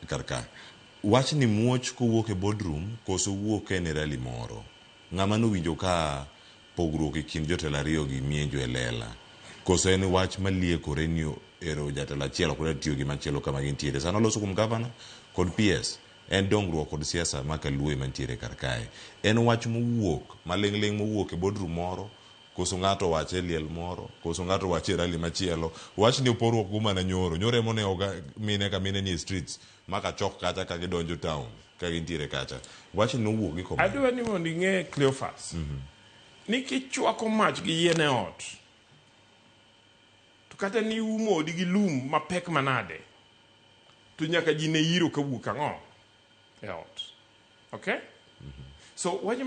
karka wach ni muoch kowuok e boardroom koso wuok e rally moro ng'ama nowinjo ka pogruok e kind jotelo ariyo gi mienjo e lela koso en wach maliekore ni ero jatelo achiel ok tiyo gi machielo kama gintiere sano loso kuom gavana kod PS en dongruok kod siasa ma Kaluo mantiere kar kae en wach mowuok maling'ling mowuok e boardroom moro koso ng'ato wache liel moro koso ng'ato wache rally machielo wach ni oporruok kuma na nyoro emo ne oga mine ka mine ni streets maka chok kacha ka gidonjo town ka gintiere kacha wach ni owuok gi koma adwa ni mondo ing'e Cleophas ni kichwako mach gi yien e ot to kata ni umo odi gi lum mapek manade to nyaka ji ne iro kawuok ang'o e ot okay so wach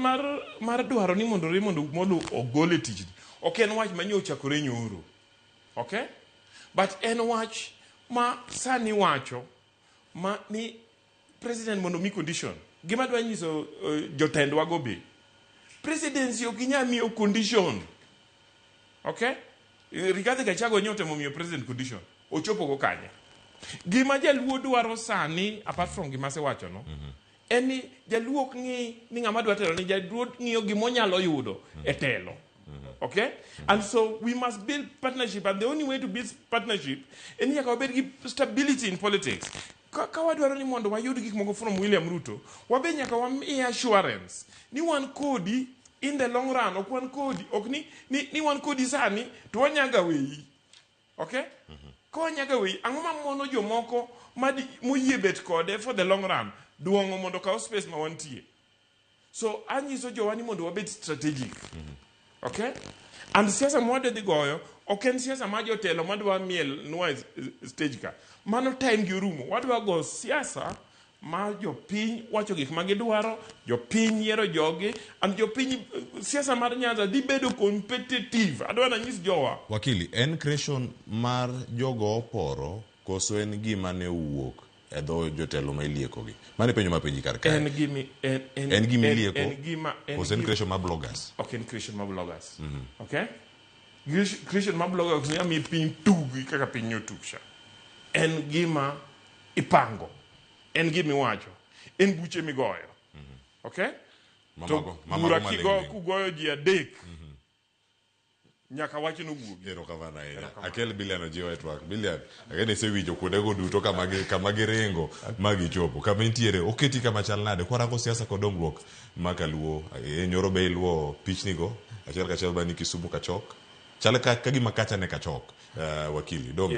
mar dwaro ni mondo ogol e tich ok en wach manyo chakore nyoro okay but en wach ma sani wacho ma ni president mondo mi condition gima dwa nyiso jotendwa go be presidency ok inyal miyo condition okay Rigathi Gachagua nyote momiyo president condition ochopo go kanye gima jaluo dwaro sani apart from gima se wacho no eni jaluo ok ng'i ni ng'ama dwa telo ni jaluo ng'iyo gimonyalo yudo e telo okay and so we must build partnership and the only way to build partnership en nyaka wabed gi stability in politics ka wadwaro ni mondo wayud gik moko from William Ruto wabe nyaka wamiye assurance ni wan kodi in the long run ok wan kodi ok ni wan kodi sani to wanyaga weyi okay ko wanyaga weyi ang'o ma mono jomoko moyie bet kode for the long run duongo mondo kaw space ma wantie so anyiso jowani mondo wabed strategic okay and siasa mwade dhi goyo ok en siasa ma jotelo madwa miel nwa stage ka mano time gi orumo wadwa go siasa ma jopiny wacho gik ma gidwaro jopiny yiero jogi and jopiny siasa mar Nyanza dhi bedo competitive adwa na nyis jowa wakili en creation mar jogo oporo koso en gima ne owuok e dho jotelo ma iliekogi mane penjo ma penji kar kae en gima ilieko koso en creation ma bloggers ok en creation ma bloggers okay creation ma bloggers ni ami piny tugi kaka piny otuksha en gima ipango en gima iwacho en buche migoyo okay to bura kugoyo ji adek nyaka wach no wuogi ero kavana akel biliano jiwa etwak bilian agene sewinjo kuodego duto kama giringo magichopo kama intiere oketi kama chal nade kwarango siasa kod dongruok ma Kaluo nyoro be iluo pichnigo achiel kachiel bani Kisumu kachok chal ka gima kacha ne kachok wakili dong